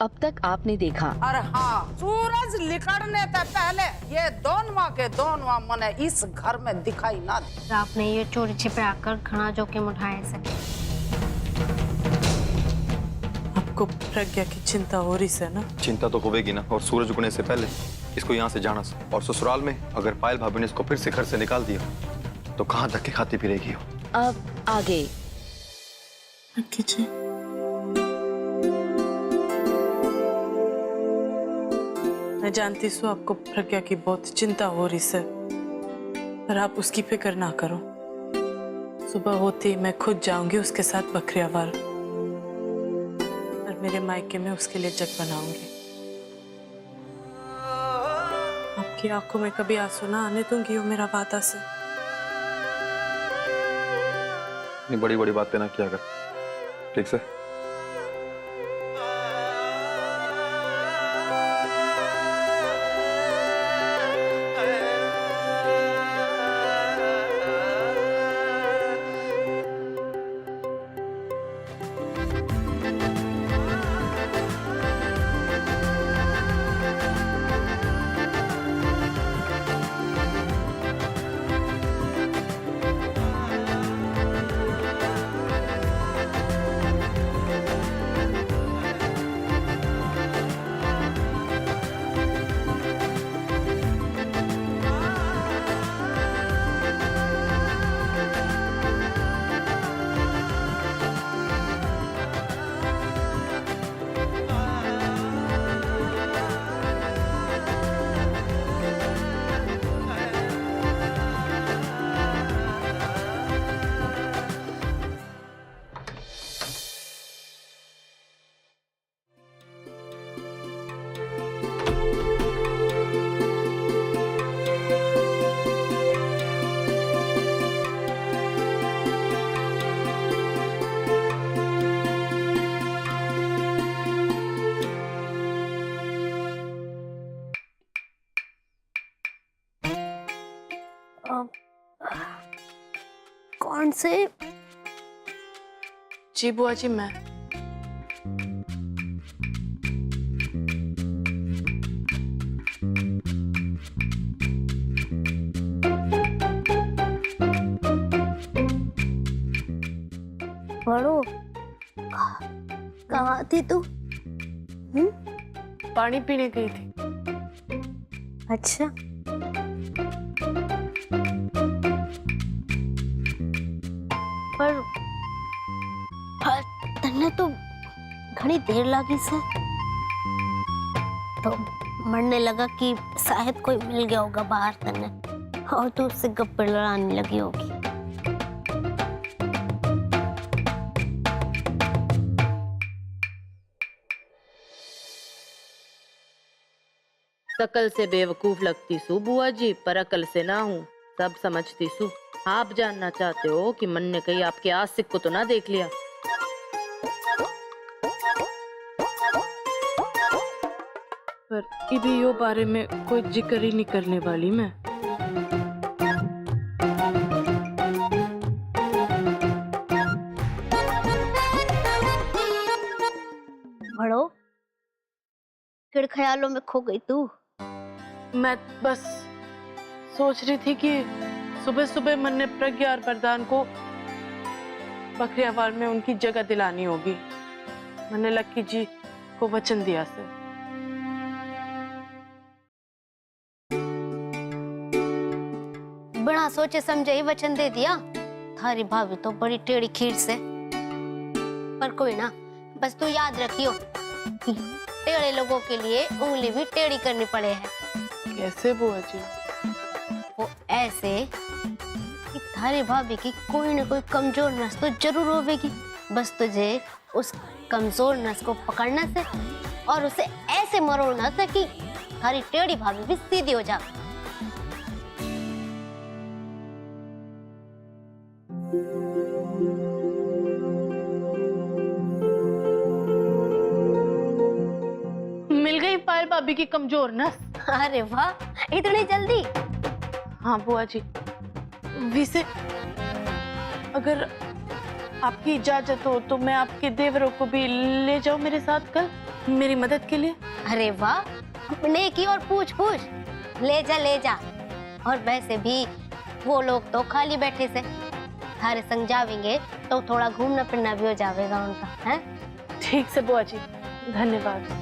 अब तक आपने देखा। और हाँ, सूरज निकलने से पहले ये दोनों के दोनों मने इस घर में दिखाई ना दे। आपने ये चोरी छिपे आकर घना जोखिम उठाए से। आपको प्रज्ञा की चिंता हो रही है ना? चिंता तो होगी ना, और सूरज उगने से पहले इसको यहाँ से जाना से। और ससुराल में अगर पायल भाभी ने इसको फिर से घर से निकाल दिया तो कहाँ धक्के खाती फिरेगी वो। अब आगे। मैं जानती हूँ आपको प्रज्ञा की बहुत चिंता हो रही है, पर आप उसकी फिक्र ना करो। सुबह होते ही मैं खुद जाऊंगी उसके साथ बकरियावाल, और मेरे मायके में उसके लिए जग बनाऊंगी। आपकी आंखों में कभी आंसू ना आने दूंगी, वो मेरा वादा से। इतनी बड़ी बड़ी बातें ना किया कर, ठीक से? कौन से? जी बुआ जी, मैं बड़ो, कहाँ थी तू? पानी पीने गई थी। अच्छा, पर तन्ने तो घनी देर लगी से, तो मरने लगा कि शायद कोई मिल गया होगा बाहर तन्ने, और तो उससे गप्पे लड़ाने लगी होगी। शकल से बेवकूफ लगती सू बुआ जी, पर अकल से ना हूँ, सब समझती सू। आप जानना चाहते हो कि मन ने कहीं आपके आशिक को तो ना देख लिया? पर इभी यो बारे में कोई जिक्र ही नहीं करने वाली मैं। बड़ो, किड़ ख्यालों में खो गई तू? मैं बस सोच रही थी कि सुबह सुबह मन ने प्रज्ञा और वरदान को बकरियावाल में उनकी जगह दिलानी होगी। मैंने लक्की जी को वचन दिया से। बिना सोचे समझे ही वचन दे दिया। थारी भाभी तो बड़ी टेढ़ी खीर से, पर कोई ना, बस तू याद रखियो कि टेढ़े लोगों के लिए उंगली भी टेढ़ी करनी पड़े है। कैसे बुआ जी? वो ऐसे कि थारी भाभी की कोई ना कोई कमजोर नस तो जरूर होगी, बस तुझे उस कमजोर नस को पकड़ना से और उसे ऐसे मरोड़ना से कि थारी टेढ़ी भाभी भी सीधी हो जाए। मिल गई पायल भाभी की कमजोर नस? अरे वाह, इतनी जल्दी? हाँ बुआ जी, वैसे अगर आपकी इजाजत हो तो मैं आपके देवरों को भी ले जाऊं मेरे साथ कल? मेरी मदद के लिए? अरे वाह, नेकी और पूछ पूछ, ले जा ले जा। और वैसे भी वो लोग तो खाली बैठे से, थारे संग जावेंगे तो थोड़ा घूमना फिरना भी हो जाएगा उनका, है? ठीक से बुआ जी, धन्यवाद।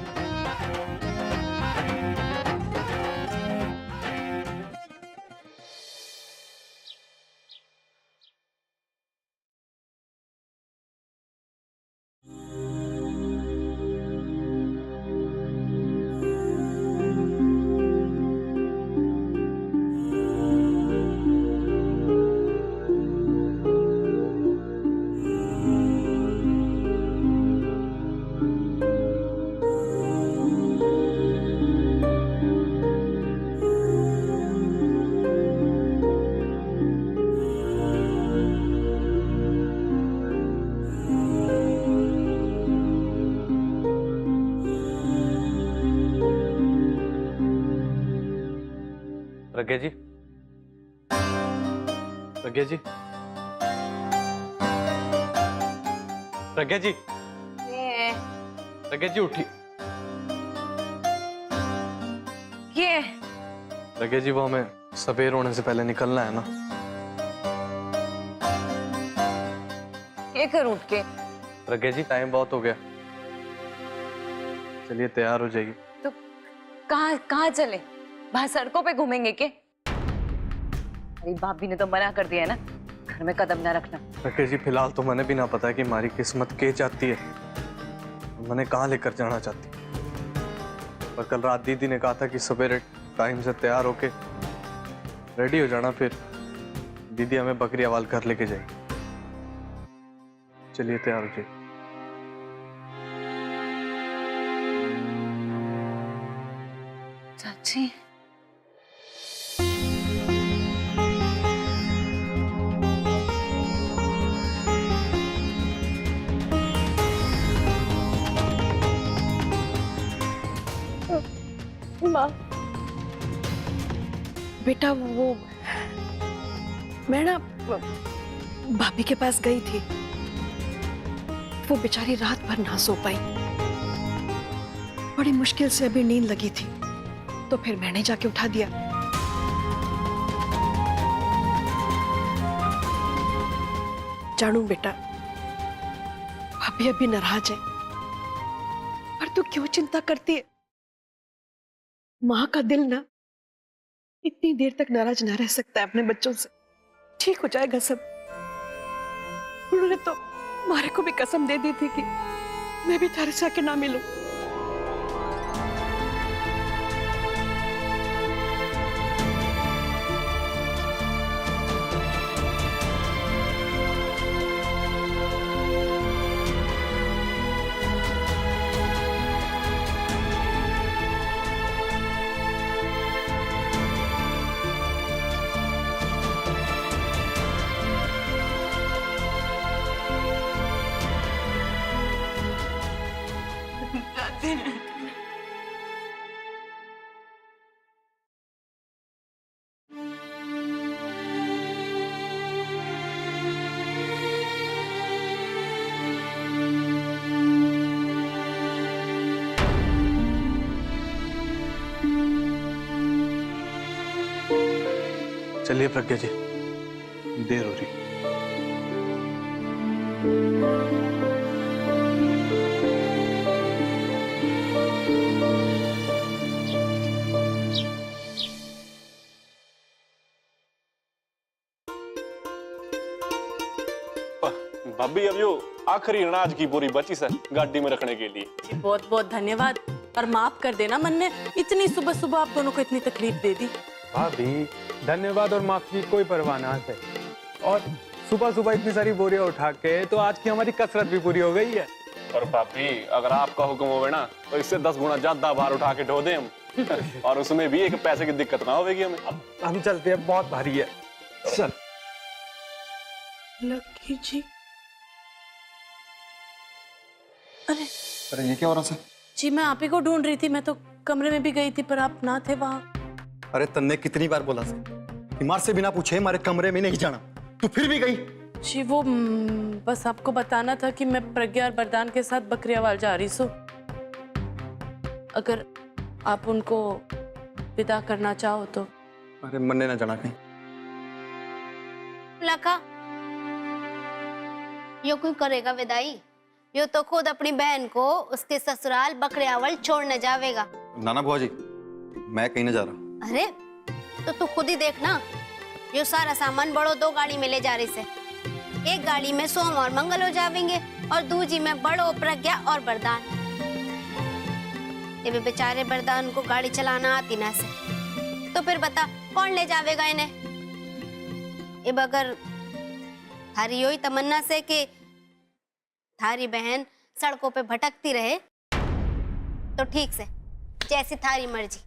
प्रज्ञा जी, प्रज्ञा जी, प्रज्ञा जी, प्रज्ञा जी उठी। ये प्रज्ञा जी, वो हमें सवेर होने से पहले निकलना है ना। ये कर उठ के। प्रज्ञा जी, टाइम बहुत हो गया, चलिए तैयार हो जाइए। तो कहाँ कहाँ चले? बाहर सड़कों पे घूमेंगे के? अरे भाभी ने तो मना कर दिया है ना, घर में कदम ना रखना। प्रज्ञा जी, फिलहाल तो मैंने भी ना पता है कि हमारी किस्मत के चाहती है, मैंने कहाँ लेकर जाना चाहती है। पर कल रात दीदी ने कहा था कि सवेरे टाइम से तैयार होके रेडी हो जाना, फिर दीदी हमें बकरियावाल घर लेके जाएगी। चलिए तैयार हो जाइए। चाची, माँ, बेटा वो मैं ना भाभी के पास गई थी, वो बेचारी रात भर ना सो पाई, बड़ी मुश्किल से अभी नींद लगी थी, तो फिर मैंने जाके उठा दिया। जानू बेटा, भाभी अभी नाराज है, पर तू क्यों चिंता करती है? माँ का दिल ना इतनी देर तक नाराज ना रह सकता है अपने बच्चों से। ठीक हो जाएगा सब। उन्होंने तो मारे को भी कसम दे दी थी कि मैं भी तेरे से आके ना मिलूं। चलिए प्रज्ञा जी, देर हो रही। भाभी, अब यो आखिरी अनाज की बोरी बची सर गाड़ी में रखने के लिए। जी बहुत बहुत धन्यवाद, और माफ कर देना मन ने इतनी सुबह सुबह आप दोनों को इतनी तकलीफ दे दी। भाभी, धन्यवाद और माफी की कोई परवाह ना है। और सुबह सुबह इतनी सारी बोरियां उठा के तो आज की हमारी कसरत भी पूरी हो गई है। और भाभी, अगर आपका हुक्म होवे ना तो इससे 10 गुना ज्यादा बाहर उठा के ढो दें हम। और उसमें भी एक पैसे की दिक्कत ना होगी हमें। हम चलते हैं, बहुत भारी है। चल। लकी जी, अरे ये क्या हो रहा है? जी मैं आप ही को ढूंढ रही थी, मैं तो कमरे में भी गई थी पर आप ना थे वहाँ। अरे तन्ने कितनी बार बोला से मार से बिना पूछे हमारे कमरे में नहीं जाना, तू फिर भी गई। जी वो बस आपको बताना था कि मैं प्रज्ञा और वरदान के साथ बकरियावाल जा रही सो। अगर आप उनको विदा करना चाहो तो। अरे मन्ने ना जाना कहीं। लखा, यो क्यों करेगा विदाई? यो तो खुद अपनी बहन को उसके ससुराल बकरियावल छोड़ने जावेगा। नाना बुआ जी, मैं कहीं नहीं जा रहा। अरे तो तू खुद ही देख ना, यो सारा सामान बड़ो 2 गाड़ी में ले जा रही से। एक गाड़ी में सोम और मंगल हो जावेंगे और दूजी में बड़ो प्रज्ञा और बरदान। ये बेचारे बरदान को गाड़ी चलाना आती ना से, तो फिर बता कौन ले जावेगा इन्हें? अब अगर थारी योही तमन्ना से कि थारी बहन सड़कों पे भटकती रहे तो ठीक से, जैसी थारी मर्जी।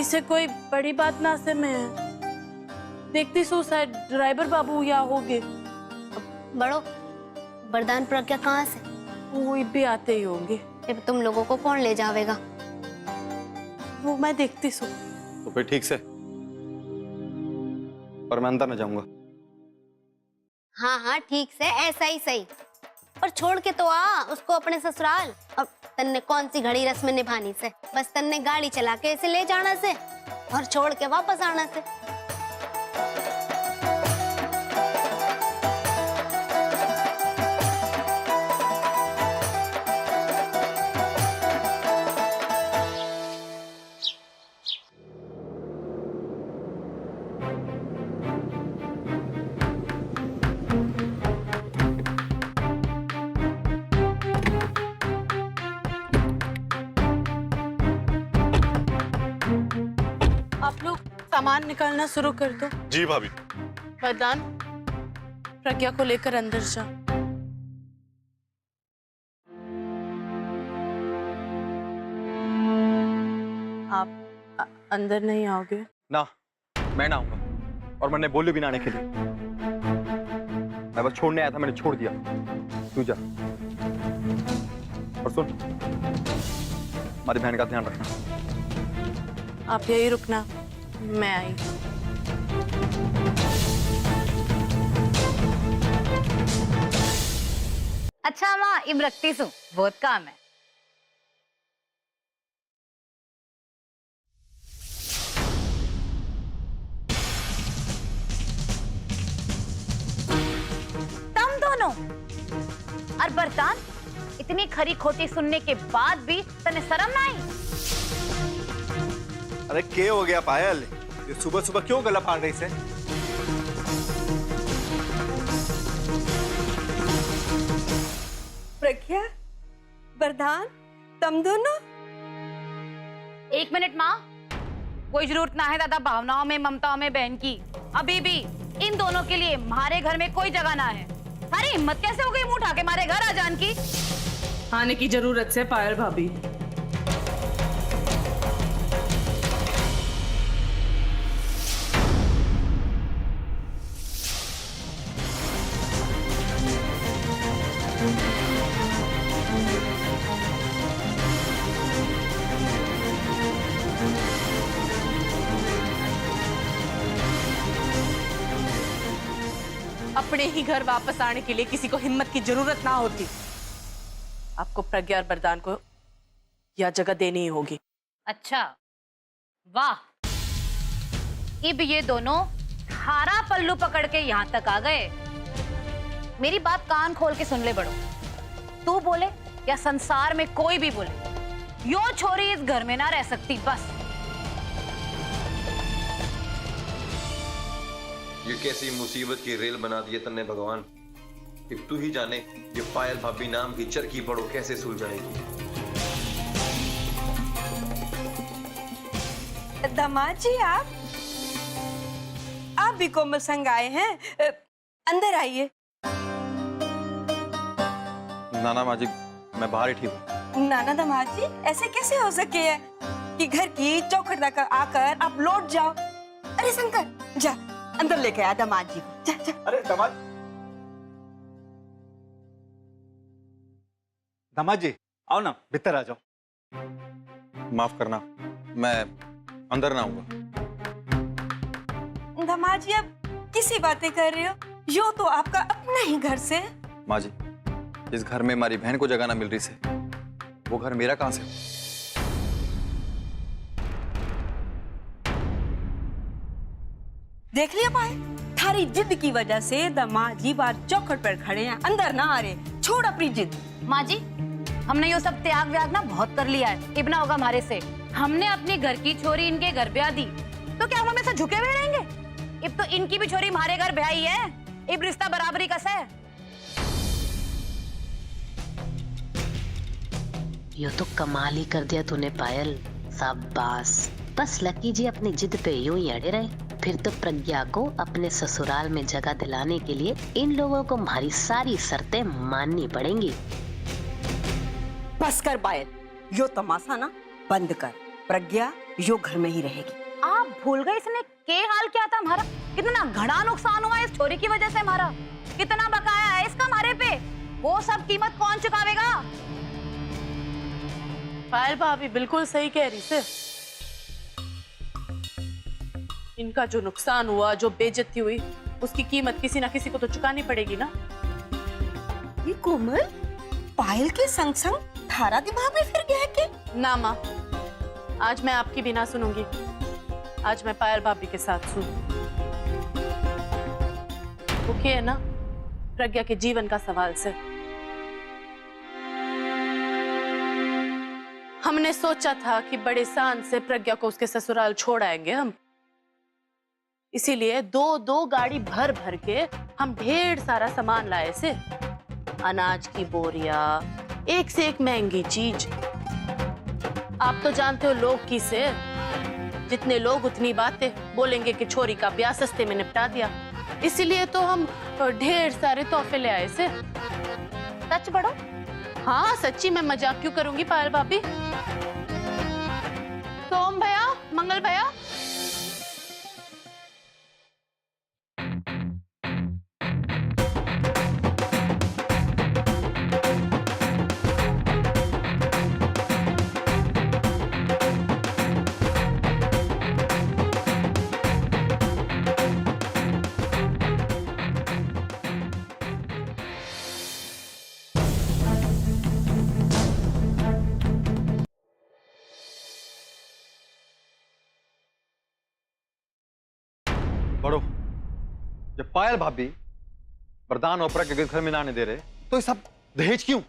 से कोई बड़ी बात ना से मैं देखती सो शायद ड्राइवर बाबू या होगे। बड़ो बरदान प्रज्ञा कहाँ से? वो भी आते ही होंगे। अब तुम लोगों को कौन ले जावेगा? वो मैं देखती सो। तो फिर ठीक से, पर मैं अंदर न जाऊंगा। हाँ हाँ ठीक से, ऐसा ही सही। और छोड़ के तो आ उसको अपने ससुराल। अब तन्ने कौन सी घड़ी रस्म निभानी से, बस तन्ने गाड़ी चला के इसे ले जाना से और छोड़ के वापस आना से। आप लोग सामान निकालना शुरू कर दो। जी भाभी। वरदान, प्रज्ञा को लेकर अंदर जा। आप अंदर नहीं आओगे? ना, मैं ना आऊंगा, और मैंने बोली भी ना आने के लिए। मैं बस छोड़ने आया था, मैंने छोड़ दिया। तू जा। और सुन, हमारी बहन का ध्यान रखना। आप यही रुकना, मैं आई। अच्छा माँ, इम रखती सू, बहुत काम है। तुम दोनों और बरदान, इतनी खरी खोटी सुनने के बाद भी तने शर्म ना आई? अरे क्या हो गया पायल, ये सुबह सुबह क्यों गला फाड़ रही से? प्रज्ञा, बरदान, तुम दोनों? 1 मिनट माँ, कोई जरूरत ना है दादा भावनाओं में ममताओं में बहन की। अभी भी इन दोनों के लिए हमारे घर में कोई जगह ना है। अरे हिम्मत कैसे हो गई मुंह उठा के हमारे घर आ जान की? आने की जरूरत से पायल भाभी। अपने ही घर वापस आने के लिए किसी को हिम्मत की जरूरत ना होती। आपको प्रज्ञा और बरदान को यह जगह देनी ही होगी। अच्छा, वाह, अब ये दोनों हारा पल्लू पकड़ के यहाँ तक आ गए। मेरी बात कान खोल के सुन ले बड़ो, तू बोले या संसार में कोई भी बोले, यो छोरी इस घर में ना रह सकती। बस ये कैसी मुसीबत की रेल बना दी है तन्ने भगवान। अब तू ही जाने ये पायल भाभी नाम की चरखी पड़ो कैसे सुलझाएगी। दामाद जी, आप भी कोमल संग आए हैं, अंदर आइए। नाना माँ जी, मैं बाहर ही ठीक हूँ। नाना दामाद जी, ऐसे कैसे हो सके है कि घर की चौखट तक आकर आप लौट जाओ? अरे शंकर, जा अंदर लेके आ दामाद जी को। जा, जा। अरे दामाद, दामाद जी आओ ना, भीतर आ जाओ। माफ करना, मैं अंदर ना आऊंगा। दामाद जी, आप किसी बातें कर रहे हो? यो तो आपका अपना ही घर से। माँ जी, इस घर में हमारी बहन को जगह ना मिल रही से वो घर मेरा कहां से? देख लिया पाए, थारी जिद की वजह से दामाद जी बाहर चौखट पर खड़े हैं, अंदर ना आ रहे। छोड़ अपनी जिद। माँ जी, हमने ये सब त्याग व्याग ना बहुत कर लिया है, इब ना होगा हमारे से। हमने अपनी घर की छोरी इनके घर ब्याह दी, तो क्या हम हमेशा झुके हुए रहेंगे? इब तो इनकी भी छोरी हमारे घर ब्याही है, इब रिश्ता बराबरी का है। यो तो कमाल ही कर दिया तूने पायल, शाबाश। बस लकी जी अपनी जिद पे यूं ही अड़े रहे, फिर तो प्रज्ञा को अपने ससुराल में जगह दिलाने के लिए इन लोगों को हमारी सारी शर्तें माननी पड़ेंगी। बस कर पायल, यो तमाशा ना बंद कर। प्रज्ञा यो घर में ही रहेगी। आप भूल गए इसने के हाल क्या था हमारा? कितना घड़ा नुकसान हुआ इस छोरी की वजह से हमारा, कितना बकाया है इसका हमारे पे, वो सब कीमत कौन चुकावेगा? पायल भाभी बिल्कुल सही कह रही से। इनका जो नुकसान हुआ, जो बेइज्जती हुई, उसकी कीमत किसी ना किसी को तो चुकानी पड़ेगी ना। ये कोमल पायल के संग संग थारा दिमाग में फिर गया के? ना माँ, आज मैं आपकी भी ना सुनूंगी। आज मैं पायल भाभी के साथ सुन। ओके है ना? प्रज्ञा के जीवन का सवाल से हमने सोचा था कि बड़े शान से प्रज्ञा को उसके ससुराल छोड़ आएंगे हम। इसीलिए दो गाड़ी भर भर के हम ढेर सारा सामान लाए से, अनाज की बोरिया, एक से एक महंगी चीज। आप तो जानते हो लोग की से, जितने लोग उतनी बातें, बोलेंगे कि छोरी का ब्याह सस्ते में निपटा दिया। इसीलिए तो हम ढेर सारे तोहफे ले आए से। सच बड़ो? हाँ सच्ची, मैं मजाक क्यों करूंगी पायल भाभी। सोम भैया, मंगल भैया, बड़ो, जब पायल भाभी वरदान ओपरा के घर में ना आने दे रहे तो ये सब दहेज क्यों?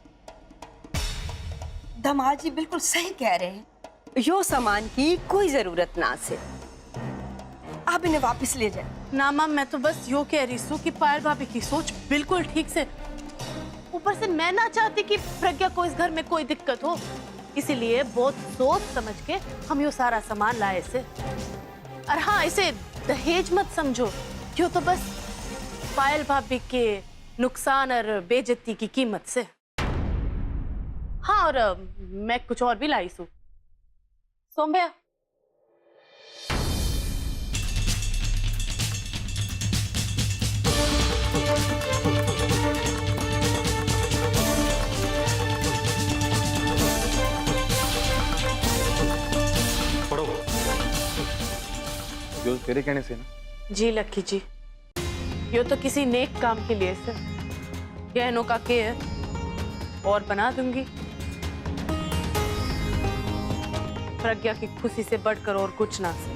दामाद जी बिल्कुल सही कह रहे हैं। यो सामान की कोई जरूरत ना से, आप इन्हें वापस ले जाए। ना माम, मैं तो बस यो कह रही हूँ कि पायल भाभी की सोच बिल्कुल ठीक से। ऊपर से मैं ना चाहती कि प्रज्ञा को इस घर में कोई दिक्कत हो, इसीलिए बहुत सोच समझ के हम यो सारा सामान लाए से। और हाँ, इसे दहेज मत समझो, क्यों तो बस पायल भाभी के नुकसान और बेइज्जती की कीमत से। हाँ, और मैं कुछ और भी लाई हूँ। सोम भैया, पढ़ो। जो तेरे कहने से ना। जी लक्की जी, यो तो किसी नेक काम के लिए सर। गहनों का के है और बना दूंगी। प्रज्ञा की खुशी से बढ़कर और कुछ ना से।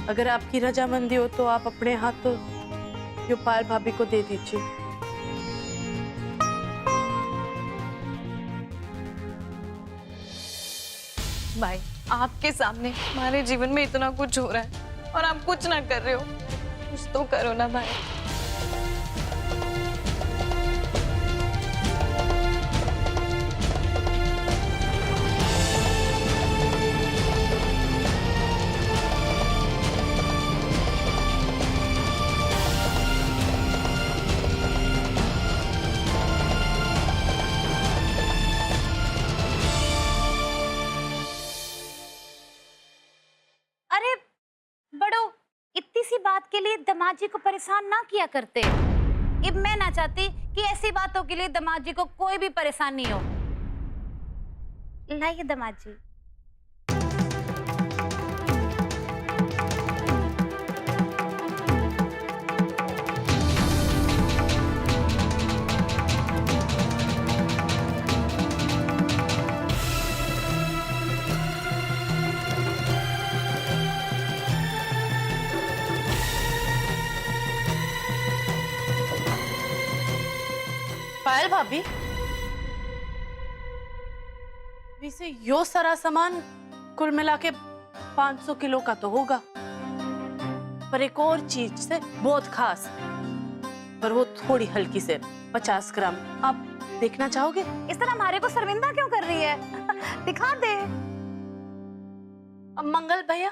अगर आपकी रजामंदी हो तो आप अपने हाथों यो पायल भाभी को दे दीजिए। भाई, आपके सामने हमारे जीवन में इतना कुछ हो रहा है और आप कुछ ना कर रहे हो। कुछ तो करो ना भाई। अरे बड़ो, इतनी सी बात के लिए दामाद जी को परेशान ना किया करते। अब मैं ना चाहती कि ऐसी बातों के लिए दामाद जी को कोई भी परेशान नहीं हो। लाइए दामाद जी। पायल भाभी, वैसे यो सारा सामान कुल मिला के 500 किलो का तो होगा, पर एक और चीज से बहुत खास, पर वो थोड़ी हल्की से 50 ग्राम। आप देखना चाहोगे? इस तरह हमारे को शर्मिंदा क्यों कर रही है? दिखा दे। अब मंगल भैया,